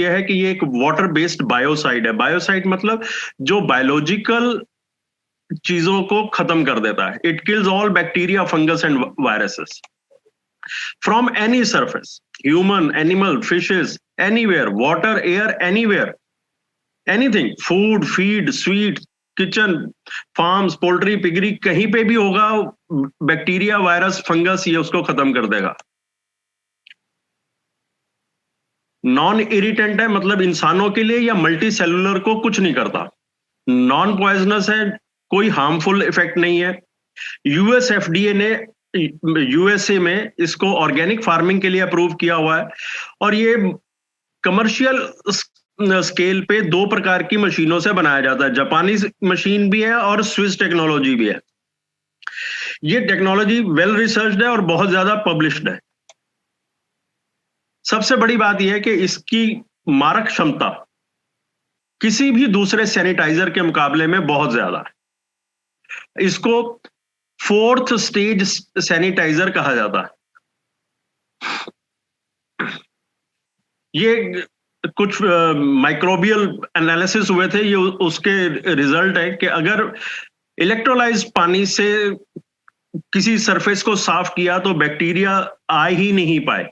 यह है कि ये एक वाटर बेस्ड बायोसाइड है। बायोसाइड मतलब जो बायोलॉजिकल चीजों को खत्म कर देता है। It kills all bacteria, fungus and viruses from any surface, human, animal, fishes, anywhere, water, air, anywhere, anything, food, feed, sweet, kitchen, farms, poultry, piggery, कहीं पे भी होगा बैक्टीरिया, वायरस, फंगस, ये उसको खत्म कर देगा। नॉन इरिटेंट है, मतलब इंसानों के लिए या मल्टी सेलुलर को कुछ नहीं करता। नॉन पॉइजनस है, कोई हार्मफुल इफेक्ट नहीं है। यूएस एफडीए ने यूएसए में इसको ऑर्गेनिक फार्मिंग के लिए अप्रूव किया हुआ है, और ये कमर्शियल स्केल पे 2 प्रकार की मशीनों से बनाया जाता है। जापानी मशीन भी है और स्विस टेक्नोलॉजी भी है। ये टेक्नोलॉजी वेल रिसर्च्ड है और बहुत ज्यादा पब्लिश्ड है। सबसे बड़ी बात यह है कि इसकी मारक क्षमता किसी भी दूसरे सैनिटाइजर के मुकाबले में बहुत ज्यादा है। इसको 4th स्टेज सैनिटाइजर कहा जाता है। ये कुछ माइक्रोबियल एनालिसिस हुए थे, ये उसके रिजल्ट है कि अगर इलेक्ट्रोलाइज पानी से किसी सरफेस को साफ किया तो बैक्टीरिया आ ही नहीं पाए।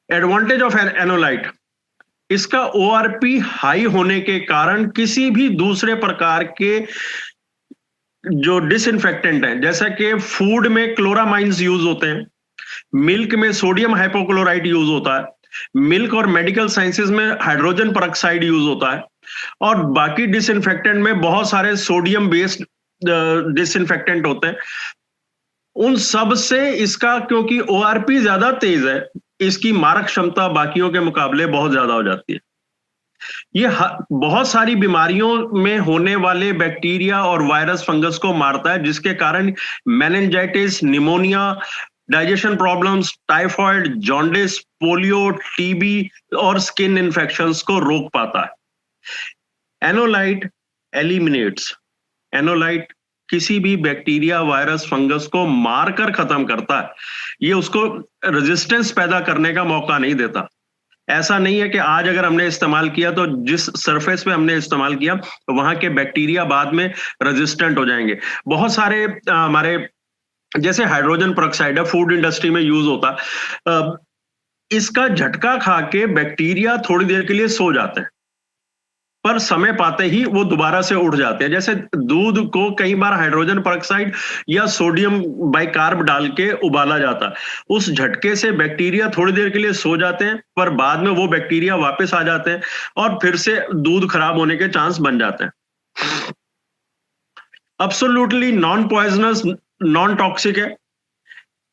एडवांटेज ऑफ एनोलाइट, इसका ओआरपी हाई होने के कारण किसी भी दूसरे प्रकार के जो डिसइंफेक्टेंट हैं, जैसा कि फूड में क्लोरामाइंस यूज होते हैं, मिल्क में सोडियम हाइपोक्लोराइट यूज होता है, मिल्क और मेडिकल साइंसेज में हाइड्रोजन परऑक्साइड यूज होता है, और बाकी डिसइंफेक्टेंट में बहुत सारे सोडियम बेस्ड डिसइंफेक्टेंट होते हैं। उन सब से इसका, क्योंकि ओआरपी ज्यादा तेज है, इसकी मारक क्षमता बाकियों के मुकाबले बहुत ज्यादा हो जाती है। ये बहुत सारी बीमारियों में होने वाले बैक्टीरिया और वायरस, फंगस को मारता है, जिसके कारण meningitis, pneumonia, digestion problems, typhoid, jaundice, polio, TB और स्किन इंफेक्शंस को रोक पाता है। एनोलाइट एलिमिनेट्स, एनोलाइट किसी भी बैक्टीरिया, वायरस, फंगस को मारकर खत्म करता है। ये उसको रेजिस्टेंस पैदा करने का मौका नहीं देता। ऐसा नहीं है कि आज अगर हमने इस्तेमाल किया तो जिस सरफेस पे हमने इस्तेमाल किया तो वहां के बैक्टीरिया बाद में रेजिस्टेंट हो जाएंगे। बहुत सारे हमारे, जैसे हाइड्रोजन परऑक्साइड है, फूड इंडस्ट्री में यूज होता है, इसका झटका खा के बैक्टीरिया थोड़ी देर के लिए सो जाते हैं, पर समय पाते ही वो दोबारा से उठ जाते हैं। जैसे दूध को कई बार हाइड्रोजन परऑक्साइड या सोडियम बाइकार्ब डाल के उबाला जाता है, उस झटके से बैक्टीरिया थोड़ी देर के लिए सो जाते हैं, पर बाद में वो बैक्टीरिया वापस आ जाते हैं और फिर से दूध खराब होने के चांस बन जाते हैं। Absolutely non poisonous, non toxic है।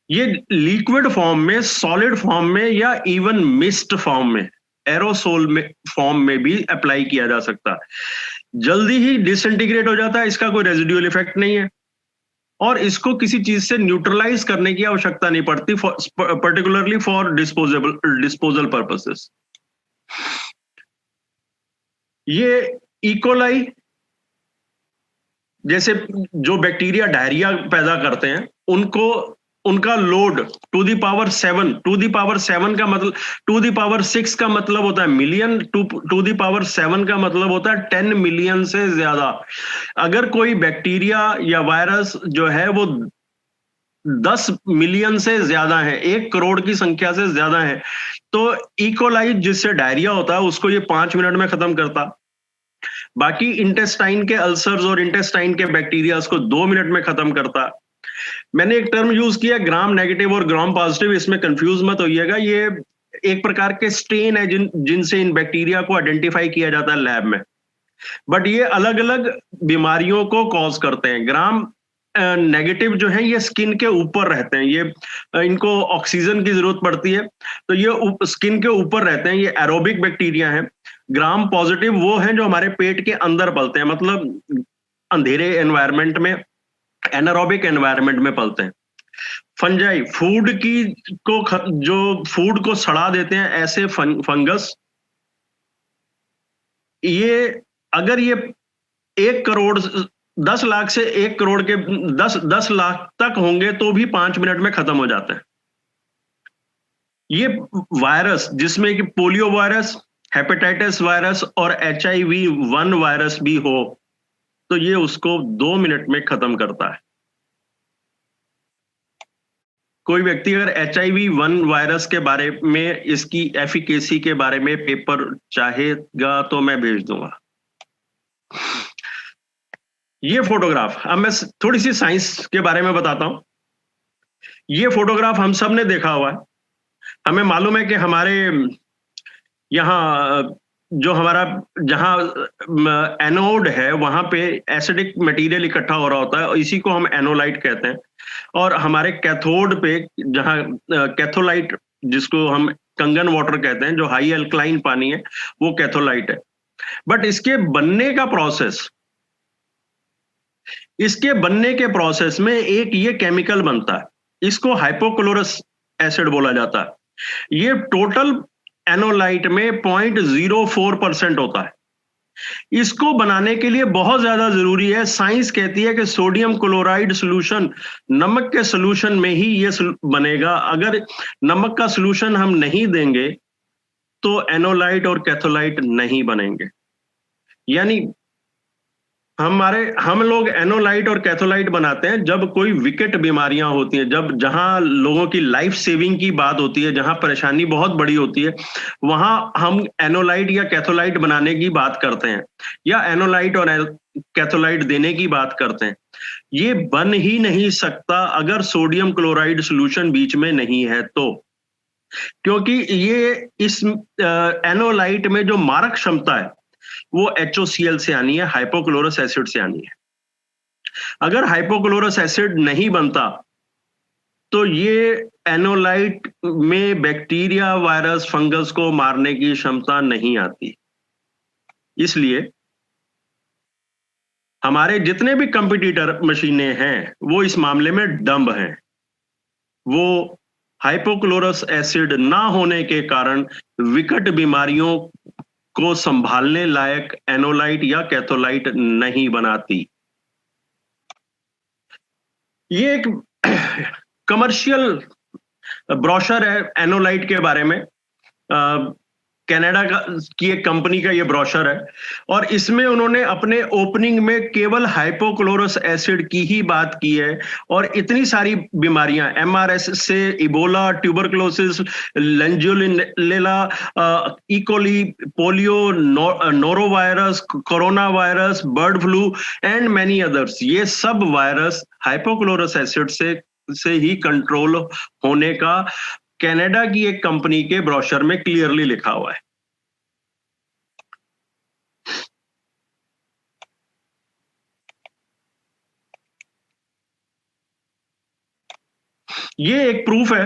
ये लिक्विड फॉर्म में, सॉलिड फॉर्म में या इवन मिस्ट फॉर्म में, एरोसोल में फॉर्म में भी अप्लाई किया जा सकता है। जल्दी ही डिसइंटीग्रेट हो जाता है, इसका कोई रेजिडुअल इफेक्ट नहीं है, और इसको किसी चीज से न्यूट्रलाइज करने की आवश्यकता नहीं पड़ती, पर्टिकुलरली फॉर डिस्पोजल पर्पसेस। ये इकोलाई जैसे जो बैक्टीरिया डायरिया पैदा करते हैं, उनका load to the power 7, to the power 7 का मतलब, टू द पावर 6 का मतलब होता है मिलियन, टू द पावर 7 का मतलब होता है 10 मिलियन से ज्यादा। अगर कोई बैक्टीरिया या वायरस जो है वो 10 मिलियन से ज्यादा है, 1 करोड़ की संख्या से ज्यादा है, तो इकोलाई जिससे डायरिया होता है उसको ये 5 मिनट में खत्म करता। बाकी इंटेस्टाइन के अल्सर्स और इंटेस्टाइन के बैक्टीरिया को 2 मिनट में खत्म करता। मैंने एक टर्म यूज किया ग्राम नेगेटिव और ग्राम पॉजिटिव, इसमें कंफ्यूज मत होइएगा। ये एक प्रकार के स्ट्रेन है जिनसे इन बैक्टीरिया को आइडेंटिफाई किया जाता है लैब में, बट ये अलग अलग बीमारियों को कॉज करते हैं। ग्राम नेगेटिव जो है ये स्किन के ऊपर रहते हैं, ये इनको ऑक्सीजन की जरूरत पड़ती है, तो ये स्किन के ऊपर रहते हैं, ये एरोबिक बैक्टीरिया है। ग्राम पॉजिटिव वो हैं जो हमारे पेट के अंदर पलते हैं, मतलब अंधेरे एनवायरनमेंट में, एनारोबिक एनवायरनमेंट में पलते हैं। फंजाई, फूड की जो फूड को सड़ा देते हैं, ऐसे फंगस, ये अगर ये 1 करोड़ 10 लाख से 1 करोड़ के 10 लाख तक होंगे तो भी 5 मिनट में खत्म हो जाते हैं। ये वायरस जिसमें कि पोलियो वायरस, हेपेटाइटिस वायरस और HIV-1 वायरस भी हो, तो ये उसको 2 मिनट में खत्म करता है। कोई व्यक्ति अगर HIV-1 वायरस के बारे में, इसकी एफिकेसी के बारे में पेपर चाहेगा तो मैं भेज दूंगा। ये फोटोग्राफ, अब मैं थोड़ी सी साइंस के बारे में बताता हूं। ये फोटोग्राफ हम सब ने देखा हुआ है। हमें मालूम है कि हमारे यहाँ जो हमारा जहाँ एनोड है वहां पे एसिडिक मटेरियल इकट्ठा हो रहा होता है और इसी को हम एनोलाइट कहते हैं। और हमारे कैथोड पे जहाँ कैथोलाइट, जिसको हम कंगन वाटर कहते हैं, जो हाई अल्कलाइन पानी है, वो कैथोलाइट है। बट इसके बनने के प्रोसेस में एक ये केमिकल बनता है, इसको हाइपोक्लोरस एसिड बोला जाता है। ये टोटल एनोलाइट में 0.04% होता है। इसको बनाने के लिए बहुत ज्यादा जरूरी है, साइंस कहती है कि सोडियम क्लोराइड सॉल्यूशन, नमक के सॉल्यूशन में ही ये बनेगा। अगर नमक का सॉल्यूशन हम नहीं देंगे तो एनोलाइट और कैथोलाइट नहीं बनेंगे। यानी हम लोग एनोलाइट और कैथोलाइट बनाते हैं जब कोई विकट बीमारियां होती हैं, जहां लोगों की लाइफ सेविंग की बात होती है, जहां परेशानी बहुत बड़ी होती है, वहां हम एनोलाइट या कैथोलाइट बनाने की बात करते हैं या एनोलाइट और कैथोलाइट देने की बात करते हैं। ये बन ही नहीं सकता अगर सोडियम क्लोराइड सॉल्यूशन बीच में नहीं है तो, क्योंकि ये इस एनोलाइट में जो मारक क्षमता है वो HOCl से आनी है, हाइपोक्लोरस एसिड से आनी है। अगर हाइपोक्लोरस एसिड नहीं बनता तो ये एनोलाइट में बैक्टीरिया, वायरस, फंगस को मारने की क्षमता नहीं आती। इसलिए हमारे जितने भी कंपटीटर मशीनें हैं वो इस मामले में डम्ब हैं। वो हाइपोक्लोरस एसिड ना होने के कारण विकट बीमारियों को संभालने लायक एनोलाइट या कैथोलाइट नहीं बनाती। ये एक कमर्शियल ब्रोशर है एनोलाइट के बारे में, कनाडा की एक कंपनी का ये ब्रोशर है और इसमें उन्होंने अपने ओपनिंग में केवल हाइपोक्लोरस एसिड की ही बात की है। और इतनी सारी बीमारियां, MRS से इबोला, ट्यूबरक्लोसिस, लेंजुलेला, E coli, polio, norovirus, corona virus, bird flu and many others, ये सब वायरस हाइपोक्लोरस एसिड से ही कंट्रोल होने का कनाडा की एक कंपनी के ब्रोशर में क्लियरली लिखा हुआ है। ये एक प्रूफ है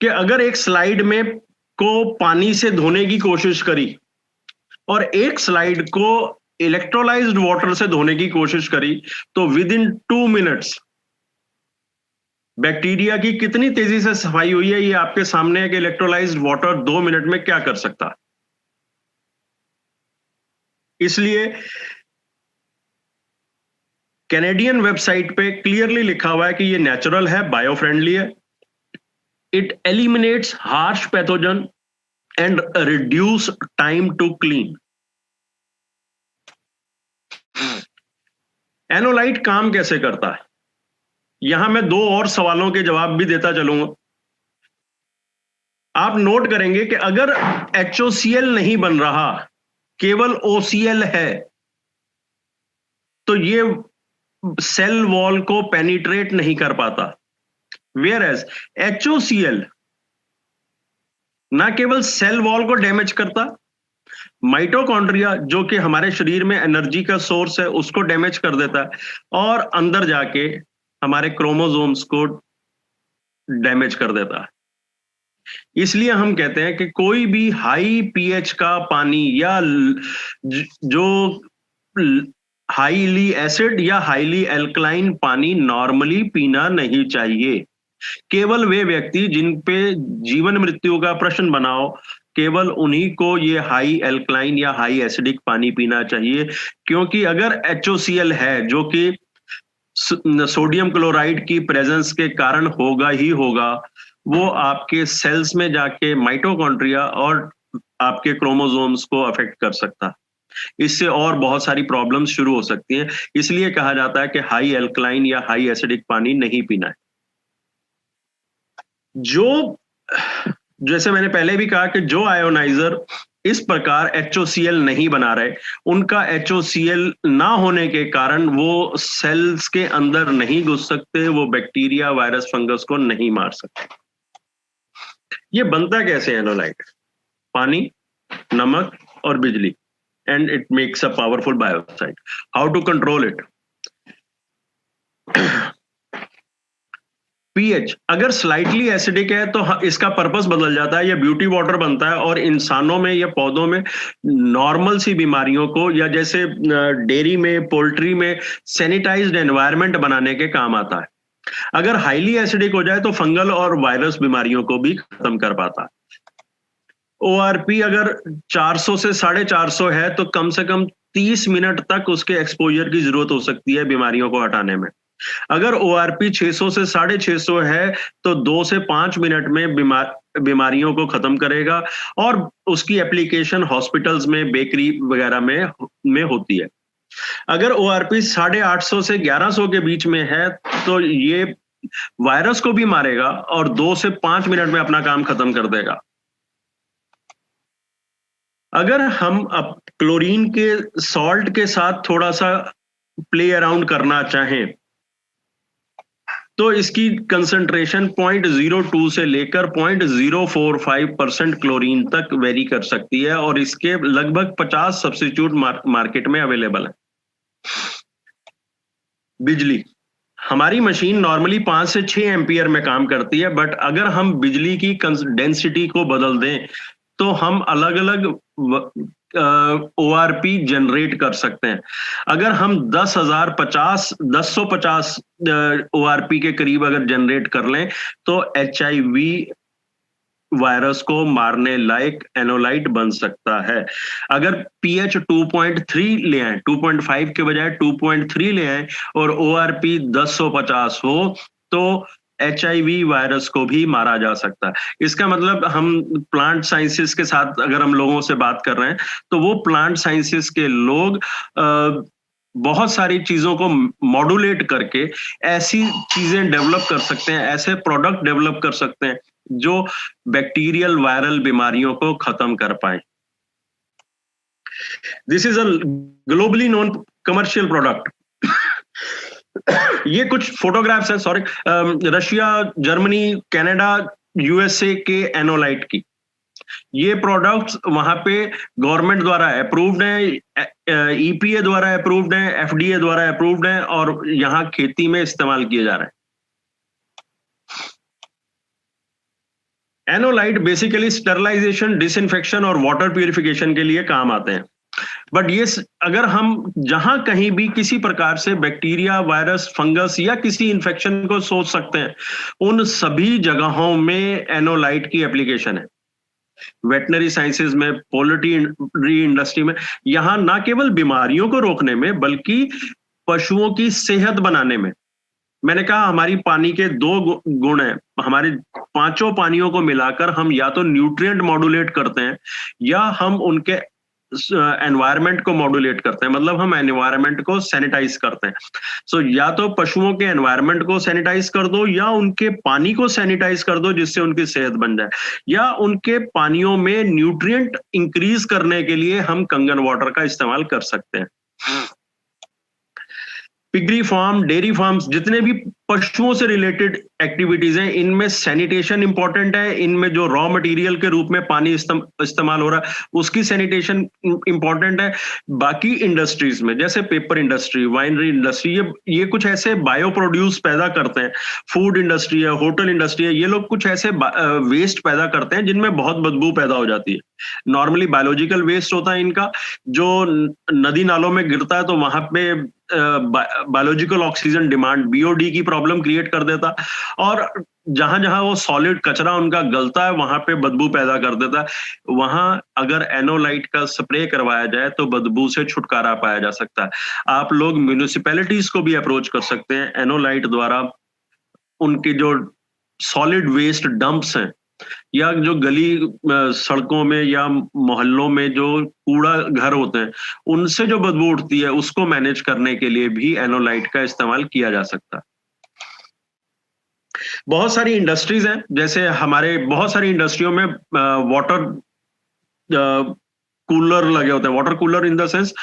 कि अगर एक स्लाइड में को पानी से धोने की कोशिश करी और एक स्लाइड को इलेक्ट्रोलाइज्ड वाटर से धोने की कोशिश करी तो विद इन 2 मिनट्स बैक्टीरिया की कितनी तेजी से सफाई हुई है ये आपके सामने है कि इलेक्ट्रोलाइज्ड वाटर 2 मिनट में क्या कर सकता है। इसलिए कैनेडियन वेबसाइट पे क्लियरली लिखा हुआ है कि ये नेचुरल है, बायो फ्रेंडली है, it eliminates harsh pathogen and reduce time to clean. Anolyte काम कैसे करता है, यहां मैं 2 और सवालों के जवाब भी देता चलूंगा। आप नोट करेंगे कि अगर HOCl नहीं बन रहा, केवल OCl है, तो ये सेल वॉल को पेनिट्रेट नहीं कर पाता। वेयर एज HOCl ना केवल सेल वॉल को डैमेज करता, माइटोकॉन्ड्रिया जो कि हमारे शरीर में एनर्जी का सोर्स है उसको डैमेज कर देता है और अंदर जाके हमारे क्रोमोसोम्स को डैमेज कर देता है। इसलिए हम कहते हैं कि कोई भी हाई pH का पानी या जो हाईली एसिड या हाईली एल्कलाइन पानी नॉर्मली पीना नहीं चाहिए। केवल वे व्यक्ति जिन पे जीवन मृत्यु का प्रश्न बना हो, केवल उन्हीं को ये हाई एल्कलाइन या हाई एसिडिक पानी पीना चाहिए। क्योंकि अगर HOCl है जो कि सोडियम क्लोराइड की प्रेजेंस के कारण होगा ही होगा, वो आपके सेल्स में जाके माइटोकॉन्ड्रिया और आपके क्रोमोसोम्स को अफेक्ट कर सकता है। इससे और बहुत सारी प्रॉब्लम्स शुरू हो सकती हैं। इसलिए कहा जाता है कि हाई एल्कलाइन या हाई एसिडिक पानी नहीं पीना है। जो जैसे मैंने पहले भी कहा कि जो आयोनाइजर इस प्रकार HOCl नहीं बना रहे, उनका HOCl ना होने के कारण वो सेल्स के अंदर नहीं घुस सकते, वो बैक्टीरिया, वायरस, फंगस को नहीं मार सकते। ये बनता कैसे एनोलाइट? पानी, नमक और बिजली, and it makes a powerful biocide. How to control it? pH अगर स्लाइटली एसिडिक है तो इसका पर्पस बदल जाता है, ये ब्यूटी वाटर बनता है और इंसानों में या पौधों में नॉर्मल सी बीमारियों को, या जैसे डेयरी में, पोल्ट्री में सैनिटाइज्ड एनवायरनमेंट बनाने के काम आता है। अगर हाईली एसिडिक हो जाए तो फंगल और वायरस बीमारियों को भी खत्म कर पाता है। ORP अगर 400 से 450 है तो कम से कम 30 मिनट तक उसके एक्सपोजर की जरूरत हो सकती है बीमारियों को हटाने में। अगर ORP 600 से 650 है तो 2 से 5 मिनट में बीमारियों को खत्म करेगा, और उसकी एप्लीकेशन हॉस्पिटल्स में, बेकरी वगैरह में होती है। अगर ORP 850 से 1100 के बीच में है तो ये वायरस को भी मारेगा और 2 से 5 मिनट में अपना काम खत्म कर देगा। अगर हम अब क्लोरीन के सॉल्ट के साथ थोड़ा सा प्ले अराउंड करना चाहें तो इसकी कंसंट्रेशन 0.02 से लेकर 0.045% क्लोरीन तक वेरी कर सकती है, और इसके लगभग 50 सब्स्टिट्यूट मार्केट में अवेलेबल है। बिजली, हमारी मशीन नॉर्मली 5 से 6 एम्पियर में काम करती है, बट अगर हम बिजली की डेंसिटी को बदल दें तो हम अलग अलग ORP जनरेट कर सकते हैं। अगर हम 1050 ORP के करीब अगर जनरेट कर लें तो HIV वायरस को मारने लायक एनोलाइट बन सकता है। अगर pH 2.3 ले आए, 2.5 के बजाय 2.3 ले आए और ORP 1050 हो तो HIV वायरस को भी मारा जा सकता है। इसका मतलब हम प्लांट साइंसेस के साथ अगर हम लोगों से बात कर रहे हैं तो वो प्लांट साइंसेस के लोग बहुत सारी चीजों को मॉड्यूलेट करके ऐसी चीजें डेवलप कर सकते हैं, ऐसे प्रोडक्ट डेवलप कर सकते हैं जो बैक्टीरियल वायरल बीमारियों को खत्म कर पाए। This is a globally known commercial product. ये कुछ फोटोग्राफ्स हैं, sorry, Russia, Germany, Canada, USA के एनोलाइट की। ये प्रोडक्ट्स वहां पे गवर्नमेंट द्वारा अप्रूव्ड हैं, EPA द्वारा अप्रूव्ड हैं, FDA द्वारा अप्रूव्ड हैं और यहाँ खेती में इस्तेमाल किए जा रहे हैं। एनोलाइट बेसिकली स्टरलाइजेशन, डिसइंफेक्शन और वाटर प्यूरिफिकेशन के लिए काम आते हैं। बट ये अगर हम जहां कहीं भी किसी प्रकार से बैक्टीरिया, वायरस, फंगस या किसी इंफेक्शन को सोच सकते हैं, उन सभी जगहों में एनोलाइट की एप्लीकेशन है। वेटनरी साइंसेज में, पोल्ट्री इंडस्ट्री में, यहां ना केवल बीमारियों को रोकने में बल्कि पशुओं की सेहत बनाने में। मैंने कहा हमारी पानी के 2 गुण हैं। हमारे 5 पानियों को मिलाकर हम या तो न्यूट्रिएंट मॉड्यूलेट करते हैं या हम उनके एनवायरनमेंट को मॉड्यूलेट करते हैं, मतलब हम एनवायरनमेंट को सैनिटाइज करते हैं। सो या तो पशुओं के एनवायरनमेंट को सैनिटाइज कर दो या उनके पानी को सैनिटाइज कर दो जिससे उनकी सेहत बन जाए, या उनके पानियों में न्यूट्रिएंट इंक्रीज करने के लिए हम कंगन वाटर का इस्तेमाल कर सकते हैं। पिगरी फार्म, डेयरी फार्म्स, जितने भी पशुओं से रिलेटेड एक्टिविटीज हैं, इनमें सैनिटेशन इंपॉर्टेंट है। इनमें जो रॉ मटेरियल के रूप में पानी इस्तेमाल हो रहा है उसकी सैनिटेशन इंपॉर्टेंट है। बाकी इंडस्ट्रीज में जैसे पेपर इंडस्ट्री, वाइनरी इंडस्ट्री, ये कुछ ऐसे बायो प्रोड्यूस पैदा करते हैं। फूड इंडस्ट्री है, होटल इंडस्ट्री है, ये लोग कुछ ऐसे वेस्ट पैदा करते हैं जिनमें बहुत बदबू पैदा हो जाती है। नॉर्मली बायोलॉजिकल वेस्ट होता है इनका, जो नदी नालों में गिरता है तो वहां पे बायोलॉजिकल ऑक्सीजन डिमांड, BOD की प्रॉब्लम क्रिएट कर देता, और जहां जहां वो सॉलिड कचरा उनका गलता है वहां पे बदबू पैदा कर देता है। वहां अगर एनोलाइट का स्प्रे करवाया जाए तो बदबू से छुटकारा पाया जा सकता है। आप लोग म्यूनिसिपैलिटीज को भी अप्रोच कर सकते हैं एनोलाइट द्वारा उनकी जो सॉलिड वेस्ट डंप्स हैं या जो गली सड़कों में या मोहल्लों में जो कूड़ा घर होते हैं, उनसे जो बदबू उठती है उसको मैनेज करने के लिए भी एनोलाइट का इस्तेमाल किया जा सकता है। बहुत सारी इंडस्ट्रीज हैं, जैसे हमारे बहुत सारी इंडस्ट्रियों में वाटर कूलर लगे होते हैं, water cooler in the sense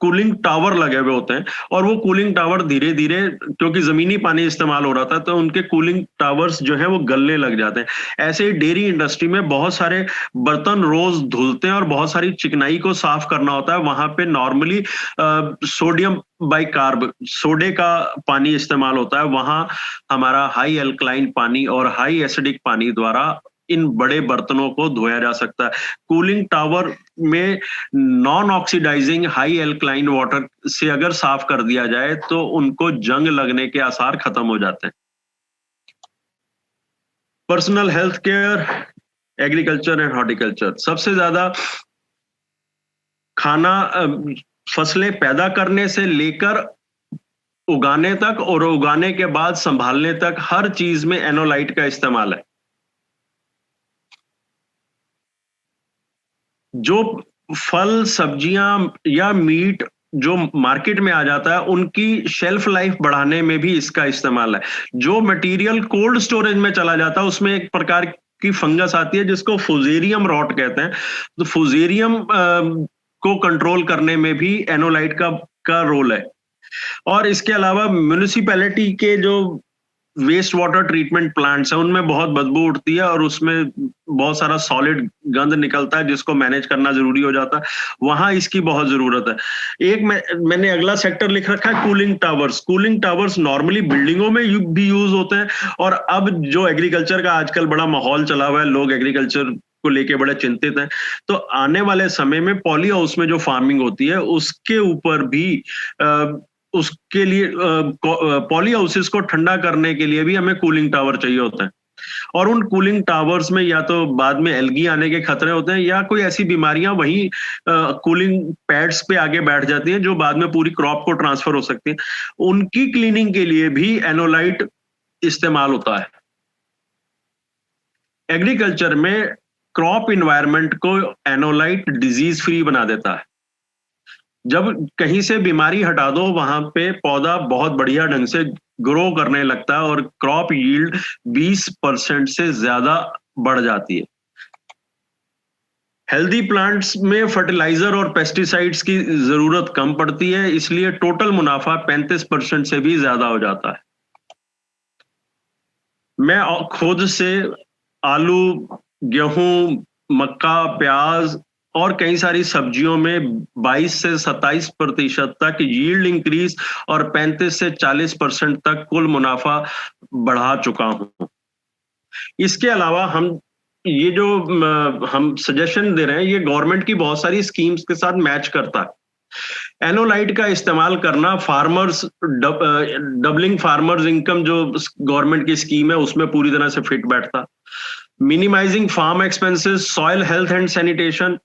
cooling tower लगे हुए होते हैं, और वो कूलिंग टावर धीरे धीरे, क्योंकि जमीनी पानी इस्तेमाल हो रहा था, तो उनके कूलिंग टावर्स जो है वो गलने लग जाते हैं। ऐसे ही डेयरी इंडस्ट्री में बहुत सारे बर्तन रोज धुलते हैं और बहुत सारी चिकनाई को साफ करना होता है, वहां पे नॉर्मली सोडियम बाइकार्ब सोडे का पानी इस्तेमाल होता है, वहां हमारा हाई अल्कलाइन पानी और हाई एसिडिक पानी द्वारा इन बड़े बर्तनों को धोया जा सकता है। कूलिंग टावर में non oxidising high alkaline water से अगर साफ कर दिया जाए तो उनको जंग लगने के आसार खत्म हो जाते हैं। Personal health care, agriculture and horticulture, सबसे ज्यादा खाना फसलें पैदा करने से लेकर उगाने तक और उगाने के बाद संभालने तक हर चीज में एनोलाइट का इस्तेमाल है। जो फल, सब्जियां या मीट जो मार्केट में आ जाता है, उनकी शेल्फ लाइफ बढ़ाने में भी इसका इस्तेमाल है। जो मटेरियल कोल्ड स्टोरेज में चला जाता है उसमें एक प्रकार की फंगस आती है जिसको फुजेरियम रॉट कहते हैं, तो फुजेरियम को कंट्रोल करने में भी एनोलाइट का रोल है। और इसके अलावा म्युनिसिपैलिटी के जो वेस्ट वाटर ट्रीटमेंट प्लांट्स है उनमें बहुत बदबू उठती है और उसमें बहुत सारा सॉलिड गंद निकलता है जिसको मैनेज करना जरूरी हो जाता है, वहां इसकी बहुत जरूरत है। एक मैंने अगला सेक्टर लिख रखा है cooling towers. Cooling towers normally बिल्डिंगों में भी यूज होते हैं, और अब जो एग्रीकल्चर का आजकल बड़ा माहौल चला हुआ है, लोग एग्रीकल्चर को लेके बड़े चिंतित हैं, तो आने वाले समय में पॉली हाउस में जो फार्मिंग होती है उसके ऊपर भी उसके लिए पॉली हाउसेस को ठंडा करने के लिए भी हमें कूलिंग टावर चाहिए होता है, और उन कूलिंग टावर्स में या तो बाद में एल्गी आने के खतरे होते हैं या कोई ऐसी बीमारियां वहीं कूलिंग पैड्स पे आगे बैठ जाती हैं जो बाद में पूरी क्रॉप को ट्रांसफर हो सकती है। उनकी क्लीनिंग के लिए भी एनोलाइट इस्तेमाल होता है। एग्रीकल्चर में क्रॉप इन्वायरमेंट को एनोलाइट डिजीज फ्री बना देता है। जब कहीं से बीमारी हटा दो वहां पे पौधा बहुत बढ़िया ढंग से ग्रो करने लगता है और क्रॉप यील्ड 20% से ज्यादा बढ़ जाती है। हेल्दी प्लांट्स में फर्टिलाइजर और पेस्टिसाइड्स की जरूरत कम पड़ती है, इसलिए टोटल मुनाफा 35% से भी ज्यादा हो जाता है। मैं खुद से आलू, गेहूं, मक्का, प्याज और कई सारी सब्जियों में 22 से 27% तक यील्ड इंक्रीज और 35 से 40% तक कुल मुनाफा बढ़ा चुका हूं। इसके अलावा हम ये जो हम सजेशन दे रहे हैं ये गवर्नमेंट की बहुत सारी स्कीम्स के साथ मैच करता है। एनोलाइट का इस्तेमाल करना फार्मर्स डबलिंग फार्मर्स इनकम जो गवर्नमेंट की स्कीम है उसमें पूरी तरह से फिट बैठता। Minimising farm expenses, soil health and sanitation,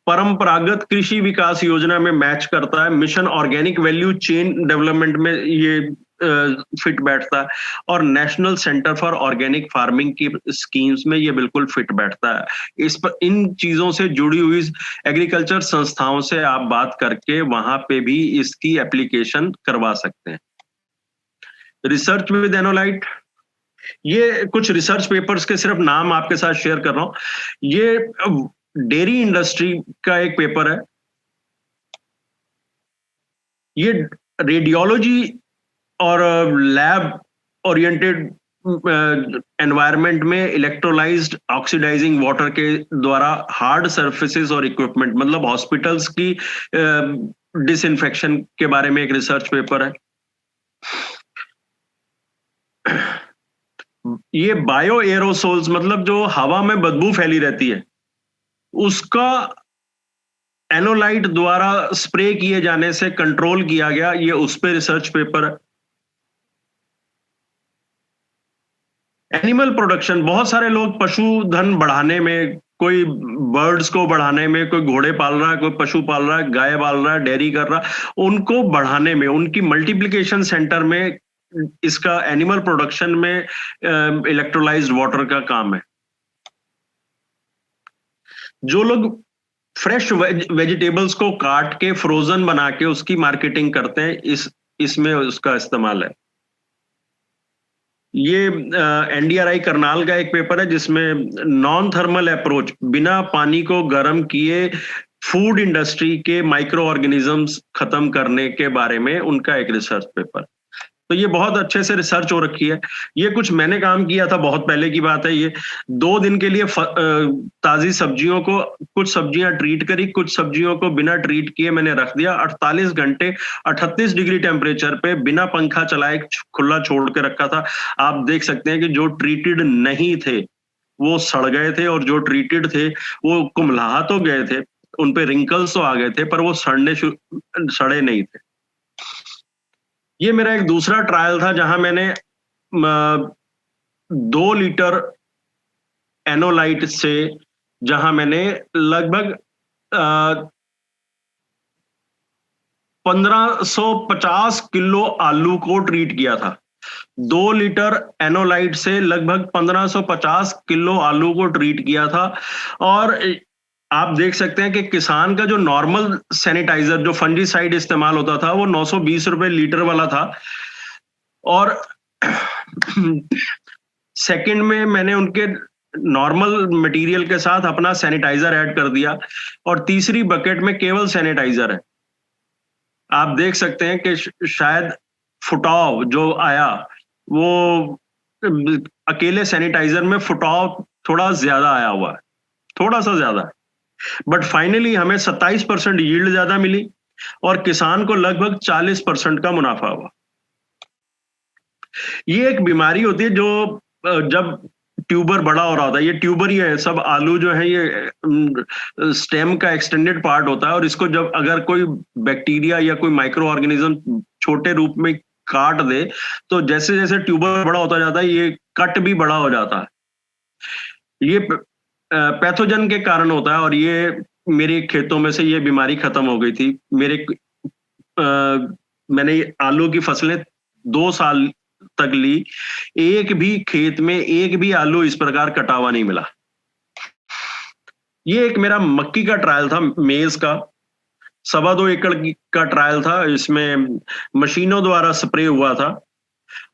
Paramparagat Krishi Vikas Yojana में मैच करता है। Mission organic value chain development में ये फिट बैठता है, और national centre for organic farming की स्कीम्स में ये बिल्कुल फिट बैठता है। इस पर इन चीजों से जुड़ी हुई एग्रीकल्चर संस्थाओं से आप बात करके वहां पे भी इसकी एप्लीकेशन करवा सकते हैं। रिसर्च विद एनोलाइट, ये कुछ रिसर्च पेपर्स के सिर्फ नाम आपके साथ शेयर कर रहा हूं। ये डेयरी इंडस्ट्री का एक पेपर है। ये रेडियोलॉजी और लैब ओरिएंटेड एनवायरनमेंट में इलेक्ट्रोलाइज्ड ऑक्सीडाइजिंग वाटर के द्वारा हार्ड सरफेसेस और इक्विपमेंट, मतलब हॉस्पिटल्स की डिसइंफेक्शन के बारे में एक रिसर्च पेपर है। ये बायो एरोसोल्स, मतलब जो हवा में बदबू फैली रहती है, उसका एनोलाइट द्वारा स्प्रे किए जाने से कंट्रोल किया गया, ये उस पे रिसर्च पेपर है। एनिमल प्रोडक्शन, बहुत सारे लोग पशुधन बढ़ाने में, कोई बर्ड्स को बढ़ाने में, कोई घोड़े पाल रहा है, कोई पशु पाल रहा है, गाय पाल रहा है, डेयरी कर रहा है, उनको बढ़ाने में, उनकी मल्टीप्लिकेशन सेंटर में इसका एनिमल प्रोडक्शन में इलेक्ट्रोलाइज्ड वाटर का काम है। जो लोग फ्रेश वेजिटेबल्स को काट के फ्रोजन बना के उसकी मार्केटिंग करते हैं, इसमें उसका इस्तेमाल है। ये एनडीआरआई करनाल का एक पेपर है जिसमें नॉन थर्मल अप्रोच, बिना पानी को गर्म किए फूड इंडस्ट्री के माइक्रो ऑर्गेनिजम्स खत्म करने के बारे में उनका एक रिसर्च पेपर। तो ये बहुत अच्छे से रिसर्च हो रखी है। ये कुछ मैंने काम किया था, बहुत पहले की बात है ये। 2 दिन के लिए ताजी सब्जियों को, कुछ सब्जियां ट्रीट करी, कुछ सब्जियों को बिना ट्रीट किए मैंने रख दिया। 48 घंटे 38 डिग्री टेम्परेचर पे बिना पंखा चलाए खुला छोड़ के रखा था। आप देख सकते हैं कि जो ट्रीटेड नहीं थे वो सड़ गए थे, और जो ट्रीटेड थे वो कुम्हला तो गए थे, उन पे रिंकल्स तो आ गए थे, पर वो सड़े नहीं थे। ये मेरा एक दूसरा ट्रायल था जहां मैंने 2 लीटर एनोलाइट से, जहां मैंने लगभग 1550 किलो आलू को ट्रीट किया था। 2 लीटर एनोलाइट से लगभग 1550 किलो आलू को ट्रीट किया था। और आप देख सकते हैं कि किसान का जो नॉर्मल सैनिटाइजर, जो फंजीसाइड इस्तेमाल होता था, वो 920 रुपए लीटर वाला था। और सेकंड में मैंने उनके नॉर्मल मटेरियल के साथ अपना सैनिटाइजर ऐड कर दिया, और तीसरी बकेट में केवल सैनिटाइजर है। आप देख सकते हैं कि शायद फुटाव जो आया वो अकेले सैनिटाइजर में फुटाव थोड़ा ज्यादा आया हुआ है, थोड़ा सा ज्यादा है। बट फाइनली हमें 27% यील्ड ज्यादा मिली और किसान को लगभग 40% का मुनाफा हुआ। ये एक बीमारी होती है जो जब ट्यूबर बड़ा हो रहा होता है, ये ट्यूबर ही है, सब आलू जो है ये स्टेम का एक्सटेंडेड पार्ट होता है, और इसको जब अगर कोई बैक्टीरिया या कोई माइक्रो ऑर्गेनिज्म छोटे रूप में काट दे, तो जैसे जैसे ट्यूबर बड़ा होता जाता है ये कट भी बड़ा हो जाता है। ये पैथोजन के कारण होता है, और ये मेरे खेतों में से ये बीमारी खत्म हो गई थी। मैंने आलू की फसलें 2 साल तक ली, एक भी खेत में एक भी आलू इस प्रकार कटा हुआ नहीं मिला। ये एक मेरा मक्की का ट्रायल था, मेज का 2.25 एकड़ का ट्रायल था। इसमें मशीनों द्वारा स्प्रे हुआ था,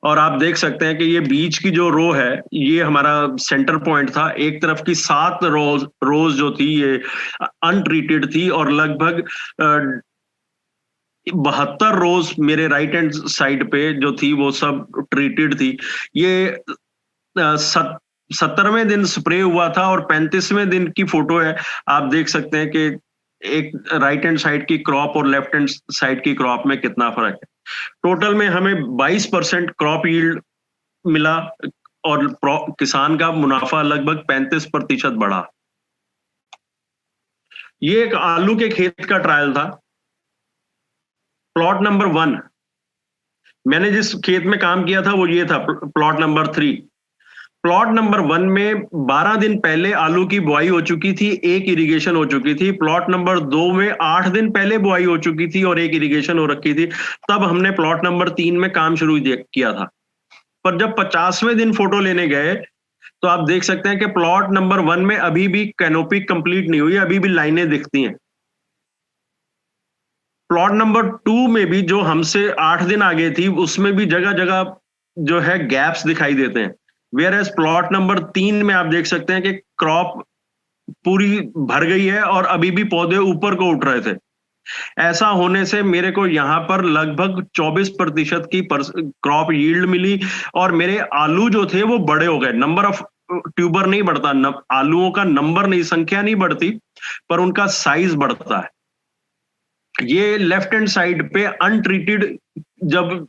और आप देख सकते हैं कि ये बीच की जो रो है ये हमारा सेंटर पॉइंट था। एक तरफ की 7 रोज जो थी ये अनट्रीटेड थी, और लगभग 72 रोज मेरे राइट हैंड साइड पे जो थी वो सब ट्रीटेड थी। ये 70वें दिन स्प्रे हुआ था, और 35वें दिन की फोटो है। आप देख सकते हैं कि एक राइट हैंड साइड की क्रॉप और लेफ्ट हैंड साइड की क्रॉप में कितना फर्क है। टोटल में हमें 22% क्रॉप यील्ड मिला, और किसान का मुनाफा लगभग 35% बढ़ा। ये एक आलू के खेत का ट्रायल था। प्लॉट नंबर 1, मैंने जिस खेत में काम किया था वो ये था, प्लॉट नंबर 3। प्लॉट नंबर 1 में 12 दिन पहले आलू की बुआई हो चुकी थी, 1 इरिगेशन हो चुकी थी। प्लॉट नंबर 2 में 8 दिन पहले बुआई हो चुकी थी और 1 इरिगेशन हो रखी थी। तब हमने प्लॉट नंबर 3 में काम शुरू किया था। पर जब 50वें दिन फोटो लेने गए तो आप देख सकते हैं कि प्लॉट नंबर 1 में अभी भी कैनोपी कंप्लीट नहीं हुई, अभी भी लाइनें दिखती हैं। प्लॉट नंबर 2 में भी जो हमसे 8 दिन आगे थी उसमें भी जगह जगह जो है गैप्स दिखाई देते हैं। वेयर एज प्लॉट नंबर 3 में आप देख सकते हैं कि क्रॉप पूरी भर गई है और अभी भी पौधे ऊपर को उठ रहे थे। ऐसा होने से मेरे को यहाँ पर लगभग 24% की क्रॉप यील्ड मिली, और मेरे आलू जो थे वो बड़े हो गए। नंबर ऑफ ट्यूबर नहीं बढ़ता, आलूओं का नंबर नहीं, संख्या नहीं बढ़ती, पर उनका साइज बढ़ता है। ये लेफ्ट हैंड साइड पे अनट्रीटेड जब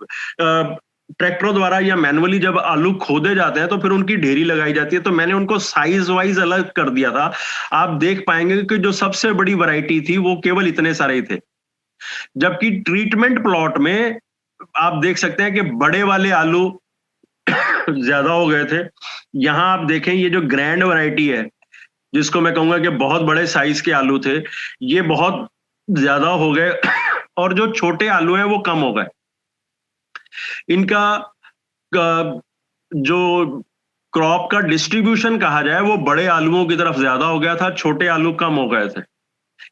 ट्रैक्टरों द्वारा या मैनुअली जब आलू खोदे जाते हैं तो फिर उनकी ढेरी लगाई जाती है, तो मैंने उनको साइज वाइज अलग कर दिया था। आप देख पाएंगे कि जो सबसे बड़ी वैरायटी थी वो केवल इतने सारे थे, जबकि ट्रीटमेंट प्लॉट में आप देख सकते हैं कि बड़े वाले आलू ज्यादा हो गए थे। यहां आप देखें ये जो ग्रैंड वैरायटी है, जिसको मैं कहूंगा कि बहुत बड़े साइज के आलू थे, ये बहुत ज्यादा हो गए, और जो छोटे आलू हैं वो कम हो गए। इनका जो क्रॉप का डिस्ट्रीब्यूशन कहा जाए वो बड़े आलूओं की तरफ ज्यादा हो गया था, छोटे आलू कम हो गए थे।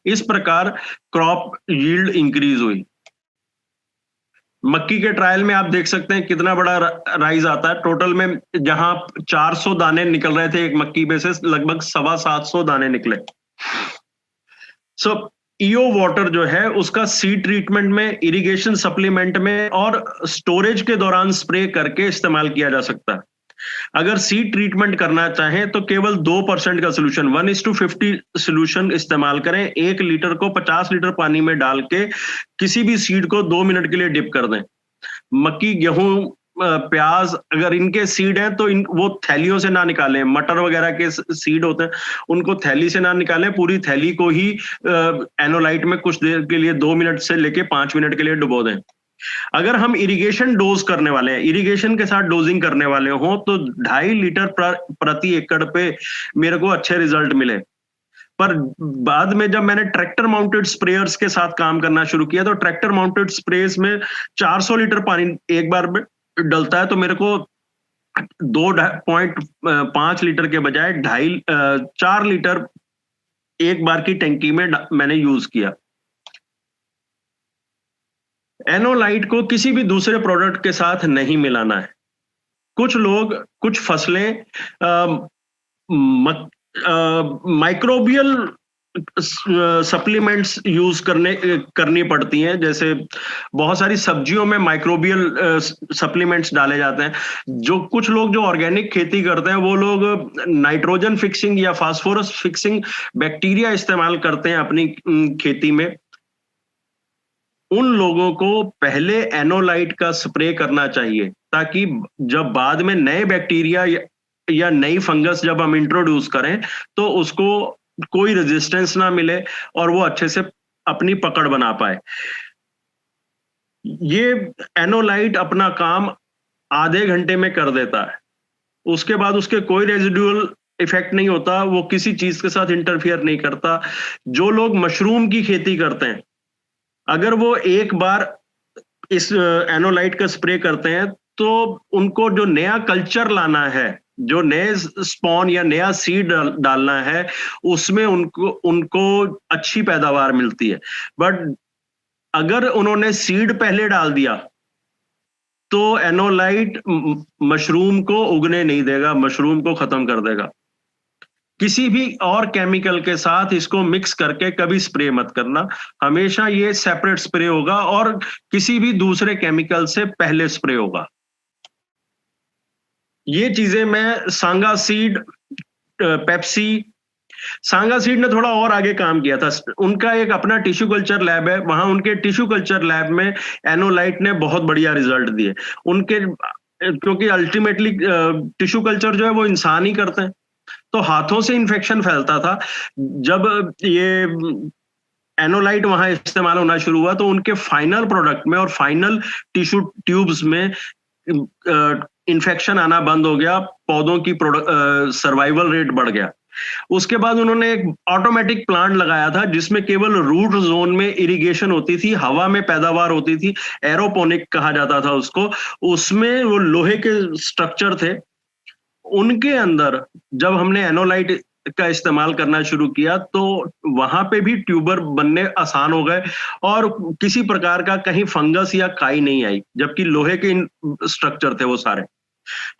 इस प्रकार क्रॉप यील्ड इंक्रीज हुई। मक्की के ट्रायल में आप देख सकते हैं कितना बड़ा राइज आता है। टोटल में जहां 400 दाने निकल रहे थे एक मक्की में से, लगभग 750 दाने निकले। सो ईओ वाटर जो है उसका सीड ट्रीटमेंट में, इरिगेशन सप्लीमेंट में और स्टोरेज के दौरान स्प्रे करके इस्तेमाल किया जा सकता है। अगर सीड ट्रीटमेंट करना चाहें तो केवल 2% का सोल्यूशन 1:50 सोल्यूशन इस्तेमाल करें। 1 लीटर को 50 लीटर पानी में डाल के किसी भी सीड को 2 मिनट के लिए डिप कर दें। मक्की, गेहूं, प्याज अगर इनके सीड हैं तो वो थैलियों से ना निकालें। मटर वगैरह के सीड होते हैं उनको थैली से ना निकालें, पूरी थैली को ही एनोलाइट में कुछ देर के लिए 2 मिनट से लेके 5 मिनट के लिए डुबो दें। अगर हम इरिगेशन डोज करने वाले हैं, इरिगेशन के साथ डोजिंग करने वाले हों तो 2.5 लीटर प्रति एकड़ पे मेरे को अच्छे रिजल्ट मिले। पर बाद में जब मैंने ट्रैक्टर माउंटेड स्प्रेयर्स के साथ काम करना शुरू किया तो ट्रैक्टर माउंटेड स्प्रेस में 400 लीटर पानी एक बार में डलता है, तो मेरे को 2.5 लीटर के बजाय 4 लीटर एक बार की टंकी में मैंने यूज किया। एनोलाइट को किसी भी दूसरे प्रोडक्ट के साथ नहीं मिलाना है। कुछ लोग कुछ फसलें माइक्रोबियल सप्लीमेंट्स यूज करनी पड़ती हैं। जैसे बहुत सारी सब्जियों में माइक्रोबियल सप्लीमेंट्स डाले जाते हैं। जो कुछ लोग जो ऑर्गेनिक खेती करते हैं वो लोग नाइट्रोजन फिक्सिंग या फास्फोरस फिक्सिंग बैक्टीरिया इस्तेमाल करते हैं अपनी खेती में। उन लोगों को पहले एनोलाइट का स्प्रे करना चाहिए ताकि जब बाद में नए बैक्टीरिया या नई फंगस जब हम इंट्रोड्यूस करें तो उसको कोई रेजिस्टेंस ना मिले और वो अच्छे से अपनी पकड़ बना पाए। ये एनोलाइट अपना काम आधे घंटे में कर देता है, उसके बाद उसके कोई रेजिडुअल इफेक्ट नहीं होता, वो किसी चीज के साथ इंटरफियर नहीं करता। जो लोग मशरूम की खेती करते हैं, अगर वो एक बार इस एनोलाइट का स्प्रे करते हैं तो उनको जो नया कल्चर लाना है, जो नए स्पॉन या नया सीड डालना है, उसमें उनको अच्छी पैदावार मिलती है। बट अगर उन्होंने सीड पहले डाल दिया तो एनोलाइट मशरूम को उगने नहीं देगा, मशरूम को खत्म कर देगा। किसी भी और केमिकल के साथ इसको मिक्स करके कभी स्प्रे मत करना, हमेशा ये सेपरेट स्प्रे होगा और किसी भी दूसरे केमिकल से पहले स्प्रे होगा। ये चीजें मैं सांगा सीड, पेप्सी, सांगा सीड ने थोड़ा और आगे काम किया था। उनका एक अपना टिश्यू कल्चर लैब है, वहां उनके टिश्यू कल्चर लैब में एनोलाइट ने बहुत बढ़िया रिजल्ट दिए उनके, क्योंकि अल्टीमेटली टिश्यू कल्चर जो है वो इंसान ही करते हैं, तो हाथों से इन्फेक्शन फैलता था। जब ये एनोलाइट वहां इस्तेमाल होना शुरू हुआ तो उनके फाइनल प्रोडक्ट में और फाइनल टिश्यू ट्यूब्स में इन्फेक्शन आना बंद हो गया, पौधों की सर्वाइवल रेट बढ़ गया। उसके बाद उन्होंने एक ऑटोमेटिक प्लांट लगाया था जिसमें केवल रूट जोन में इरिगेशन होती थी, हवा में पैदावार होती थी, एरोपोनिक कहा जाता था उसको। उसमें वो लोहे के स्ट्रक्चर थे, उनके अंदर जब हमने एनोलाइट का इस्तेमाल करना शुरू किया तो वहां पे भी ट्यूबर बनने आसान हो गए और किसी प्रकार का कहीं फंगस या काई नहीं आई, जबकि लोहे के स्ट्रक्चर थे वो सारे।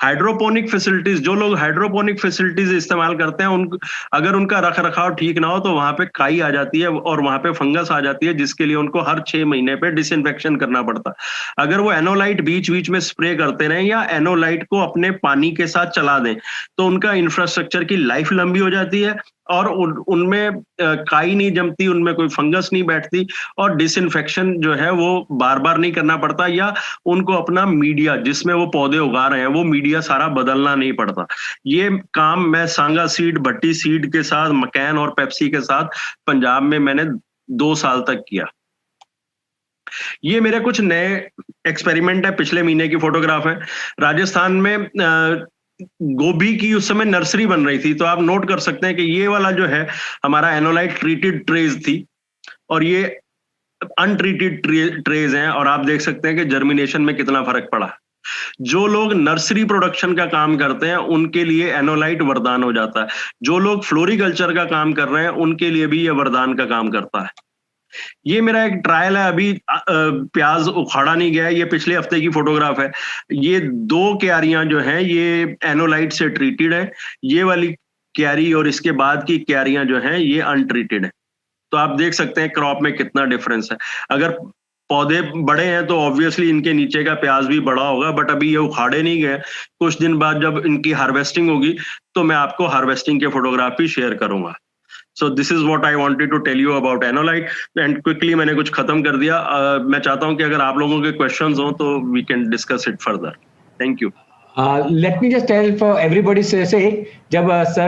हाइड्रोपोनिक फैसिलिटीज, जो लोग हाइड्रोपोनिक फैसिलिटीज इस्तेमाल करते हैं अगर उनका रख रखाव ठीक ना हो तो वहां पे काई आ जाती है और वहां पे फंगस आ जाती है, जिसके लिए उनको हर 6 महीने पे डिसइंफेक्शन करना पड़ता। अगर वो एनोलाइट बीच बीच में स्प्रे करते रहें या एनोलाइट को अपने पानी के साथ चला दें तो उनका इंफ्रास्ट्रक्चर की लाइफ लंबी हो जाती है और उनमें काई नहीं जमती, उनमें कोई फंगस नहीं बैठती और डिसइंफेक्शन जो है वो बार बार नहीं करना पड़ता, या उनको अपना मीडिया जिसमें वो पौधे उगा रहे हैं वो मीडिया सारा बदलना नहीं पड़ता। ये काम मैं सांगा सीड, भट्टी सीड के साथ, मकैन और पेप्सी के साथ पंजाब में मैंने 2 साल तक किया। ये मेरे कुछ नए एक्सपेरिमेंट है, पिछले महीने की फोटोग्राफ है। राजस्थान में गोभी की उस समय नर्सरी बन रही थी, तो आप नोट कर सकते हैं कि ये वाला जो है हमारा एनोलाइट ट्रीटेड ट्रेज थी और ये अनट्रीटेड ट्रेज हैं और आप देख सकते हैं कि जर्मिनेशन में कितना फर्क पड़ा। जो लोग नर्सरी प्रोडक्शन का काम करते हैं उनके लिए एनोलाइट वरदान हो जाता है, जो लोग फ्लोरिकल्चर का काम कर रहे हैं उनके लिए भी ये वरदान का काम करता है। ये मेरा एक ट्रायल है, अभी प्याज उखाड़ा नहीं गया है, ये पिछले हफ्ते की फोटोग्राफ है। ये 2 क्यारियां जो हैं ये एनोलाइट से ट्रीटेड है, ये वाली क्यारी और इसके बाद की क्यारियां जो हैं ये अनट्रीटेड है। तो आप देख सकते हैं क्रॉप में कितना डिफरेंस है। अगर पौधे बड़े हैं तो ऑब्वियसली इनके नीचे का प्याज भी बड़ा होगा, बट अभी ये उखाड़े नहीं गए। कुछ दिन बाद जब इनकी हार्वेस्टिंग होगी तो मैं आपको हार्वेस्टिंग के फोटोग्राफ भी शेयर करूंगा। So this is what I wanted to tell you about anolyte, and quickly मैंने कुछ खत्म कर दिया। मैं चाहता हूं कि अगर आप लोगों के क्वेश्चंस हो तो we can discuss it further. Thank you. Let me just tell for everybody से जब सर